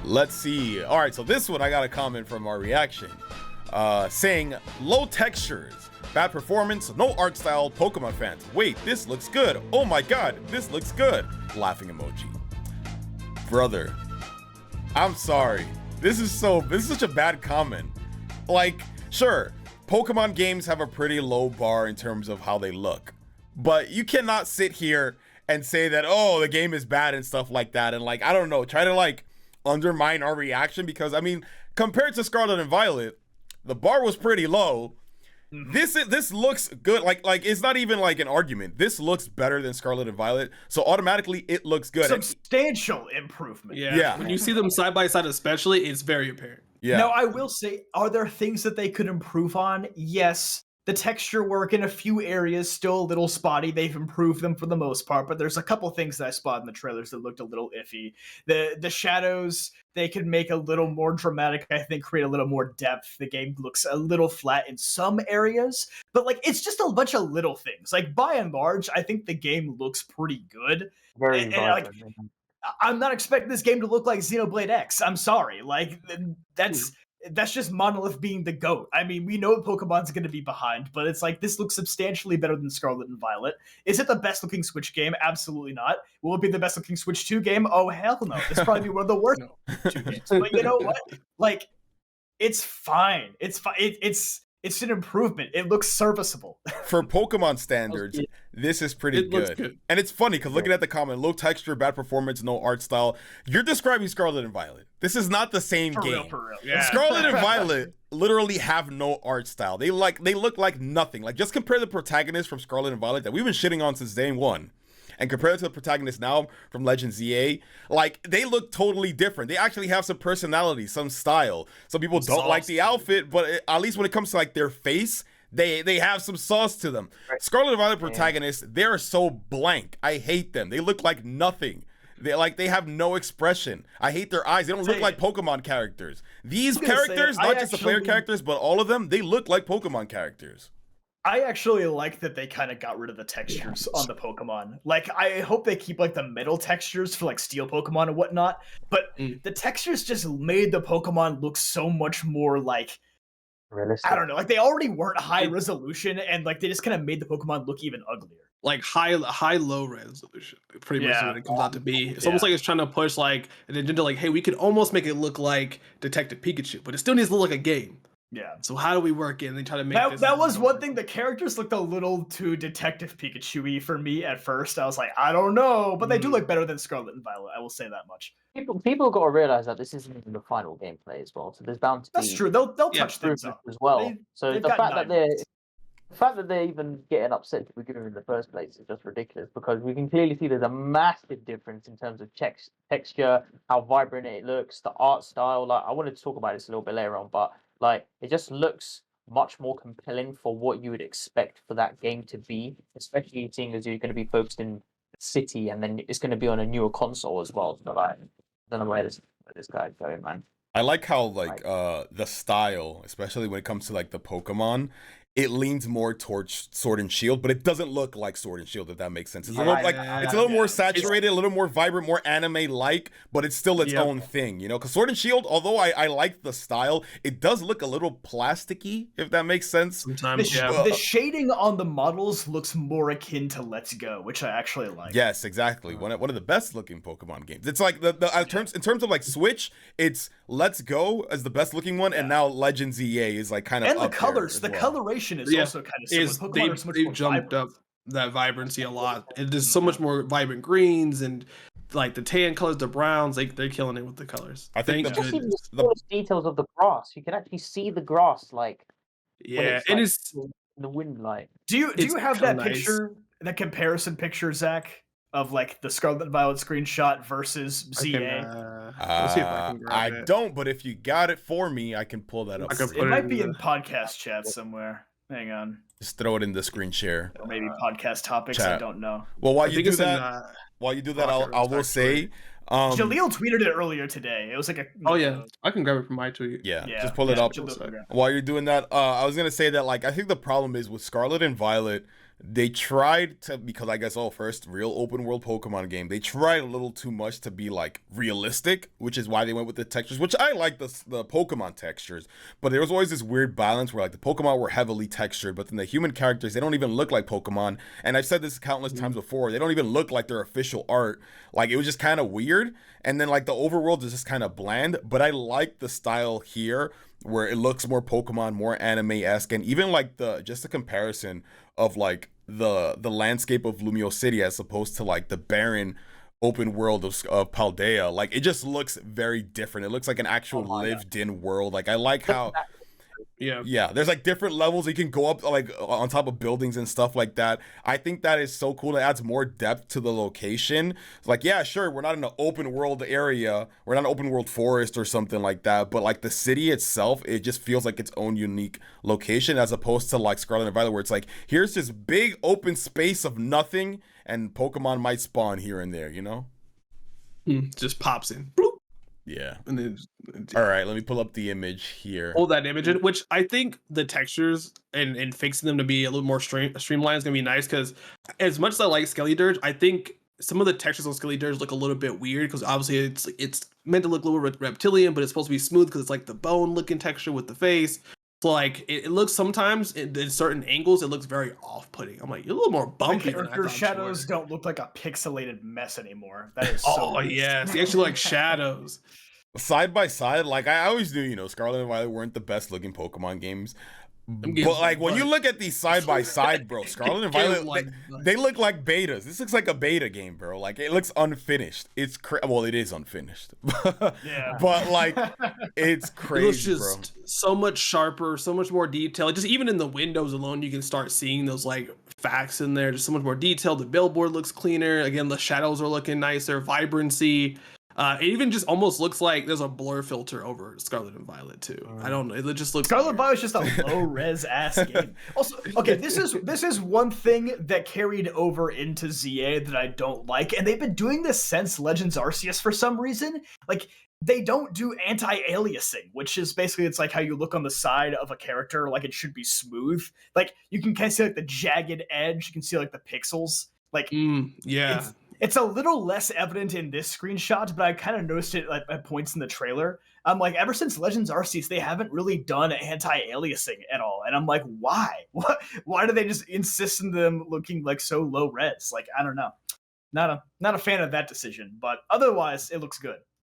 Let's see. All right, so this one I got a comment from our reaction, saying low textures, bad performance, no art style. Pokemon fans, wait, this looks good. Oh my god, this looks good. Laughing emoji. Brother, I'm sorry. This is such a bad comment. Like, sure, Pokemon games have a pretty low bar in terms of how they look, but you cannot sit here and say that, oh, the game is bad and stuff like that, and like, I don't know, try to like undermine our reaction, because I mean, compared to Scarlet and Violet, the bar was pretty low. This looks good. Like it's not even like an argument. This looks better than Scarlet and Violet, so automatically it looks good. Substantial improvement. Yeah. When you see them side by side, especially, it's very apparent. Yeah. Now, I will say, are there things that they could improve on? Yes. The texture work in a few areas still a little spotty. They've improved them for the most part, but there's a couple things that I spotted in the trailers that looked a little iffy. The shadows, they could make a little more dramatic, I think, create a little more depth. The game looks a little flat in some areas, but like it's just a bunch of little things. Like by and large, I think the game looks pretty good. Very and like, I'm not expecting this game to look like Xenoblade X. I'm sorry. Like that's just Monolith being the GOAT. I mean, we know Pokemon's going to be behind, but it's like this looks substantially better than Scarlet and Violet. Is it the best looking Switch game? Absolutely not. Will it be the best looking Switch 2 game? Oh, hell no. This will probably be one of the worst 2 games. But you know what? Like, it's fine. It's fine. It's an improvement. It looks serviceable. For Pokemon standards, this is pretty good. And it's funny because looking at the comment, low texture, bad performance, no art style. You're describing Scarlet and Violet. This is not the same game. For real. Yeah. Scarlet and Violet literally have no art style. They look like nothing. Like, just compare the protagonists from Scarlet and Violet that we've been shitting on since day one, and compare it to the protagonists now from Legends ZA, like, they look totally different. They actually have some personality, some style. Some people don't like the outfit, but at least when it comes to like their face, they have some sauce to them. Right. Scarlet and Violet protagonists, they're so blank. I hate them. They look like nothing. They have no expression. I hate their eyes. They don't look like Pokemon characters. These characters, not just the player characters, but all of them, they look like Pokemon characters. I actually like that they kind of got rid of the textures on the Pokemon. Like, I hope they keep like the metal textures for like steel Pokemon and whatnot, but the textures just made the Pokemon look so much more like, realistic. I don't know, like they already weren't high resolution, and like they just kind of made the Pokemon look even uglier. Like low resolution, pretty much what it comes out to be. It's almost like it's trying to push like an agenda, like, hey, we could almost make it look like Detective Pikachu, but it still needs to look like a game. Yeah. So how do we work it? And they try to make that was one thing. The characters looked a little too Detective Pikachu-y for me at first. I was like, I don't know, but they do look better than Scarlet and Violet. I will say that much. People got to realize that this isn't even the final gameplay as well. So there's bound to be. That's true. They'll touch things up as well. So the fact that they're even getting upset to begin with in the first place is just ridiculous, because we can clearly see there's a massive difference in terms of texture, how vibrant it looks, the art style. Like, I wanted to talk about this a little bit later on, but like, it just looks much more compelling for what you would expect for that game to be, especially seeing as you're going to be focused in the city, and then it's going to be on a newer console as well. So like, I don't know where this guy's going, man. I like how like the style, especially when it comes to like the Pokemon, it leans more towards Sword and Shield, but it doesn't look like Sword and Shield, if that makes sense. It's a little more saturated, a little more vibrant, more anime-like, but it's still its own thing, you know? Because Sword and Shield, although I like the style, it does look a little plasticky, if that makes sense. Sometimes, the shading on the models looks more akin to Let's Go, which I actually like. Yes, exactly. One of the best-looking Pokemon games. It's like in terms of like Switch, it's Let's Go as the best-looking one, and now Legends EA is like kind of. And the colors, the coloration is also kind of similar. They've jumped up that vibrancy a lot. And there's so much more vibrant greens and like the tan colors, the browns. Like, they're killing it with the colors. I think the details of the grass. You can actually see the grass, like it's in the wind. Like, do you have that picture, that comparison picture, Zach, of like the Scarlet and Violet screenshot versus ZA? I don't, but if you got it for me, I can pull that up. It might be in podcast chat somewhere. Hang on. Just throw it in the screen share. Or maybe podcast topics. Chat. I don't know. Well, while you do that, I will say. Jaleel tweeted it earlier today. It was like a. Oh yeah, I can grab it from my tweet. Yeah, just pull it up. While you're doing that, I was gonna say that, like, I think the problem is with Scarlet and Violet, they tried to, because I guess, first real open world Pokemon game, they tried a little too much to be like realistic, which is why they went with the textures, which I like the Pokemon textures, but there was always this weird balance where like the Pokemon were heavily textured, but then the human characters, they don't even look like Pokemon. And I've said this countless times before, they don't even look like their official art. Like it was just kind of weird. And then like the overworld is just kind of bland, but I like the style here where it looks more Pokemon, more anime-esque, and even like the comparison of like the landscape of Lumio City as opposed to like the barren open world of Paldea. Like it just looks very different. It looks like an actual lived-in world. Like I like how there's like different levels you can go up like on top of buildings and stuff like that. I think that is so cool. It adds more depth to the location. It's like, yeah, sure, we're not in an open world area, we're not an open world forest or something like that, but like the city itself, it just feels like its own unique location, as opposed to like Scarlet and Violet, where it's like, here's this big open space of nothing and Pokemon might spawn here and there, you know? Just pops in. Bloop. Yeah. And then, all right, let me pull up the image here. Pull that image in, which I think the textures and fixing them to be a little more streamlined is gonna be nice, because as much as I like Skelly Dirge, I think some of the textures on Skelly Dirge look a little bit weird, because obviously it's meant to look a little reptilian, but it's supposed to be smooth because it's like the bone looking texture with the face. So like it looks sometimes in certain angles, it looks very off-putting. I'm like, you're a little more bumpy. Your shadows don't look like a pixelated mess anymore. That is so yes, they actually like shadows. Side by side, like I always knew, you know, Scarlet and Violet weren't the best looking Pokemon games. But like when you look at these side by side, bro, Scarlet and Violet, they look like betas. This looks like a beta game, bro. Like it looks unfinished. It's well, it is unfinished. Yeah. But like it's crazy, it looks just bro. So much sharper, so much more detailed. Just even in the windows alone, you can start seeing those like facts in there. Just so much more detail. The billboard looks cleaner. Again, the shadows are looking nicer. Vibrancy. It even just almost looks like there's a blur filter over Scarlet and Violet too. I don't know. It just looks Scarlet weird. Violet's just a low res ass game. Also, okay, this is one thing that carried over into ZA that I don't like, and they've been doing this since Legends Arceus for some reason. Like they don't do anti-aliasing, which is basically it's like how you look on the side of a character, like it should be smooth. Like you can kind of see like the jagged edge, you can see like the pixels. Like It's a little less evident in this screenshot, but I kind of noticed it at points in the trailer. I'm like, ever since Legends Arceus, they haven't really done anti-aliasing at all. And I'm like, why? Why do they just insist on them looking like so low res? Like, I don't know. Not a fan of that decision, but otherwise it looks good.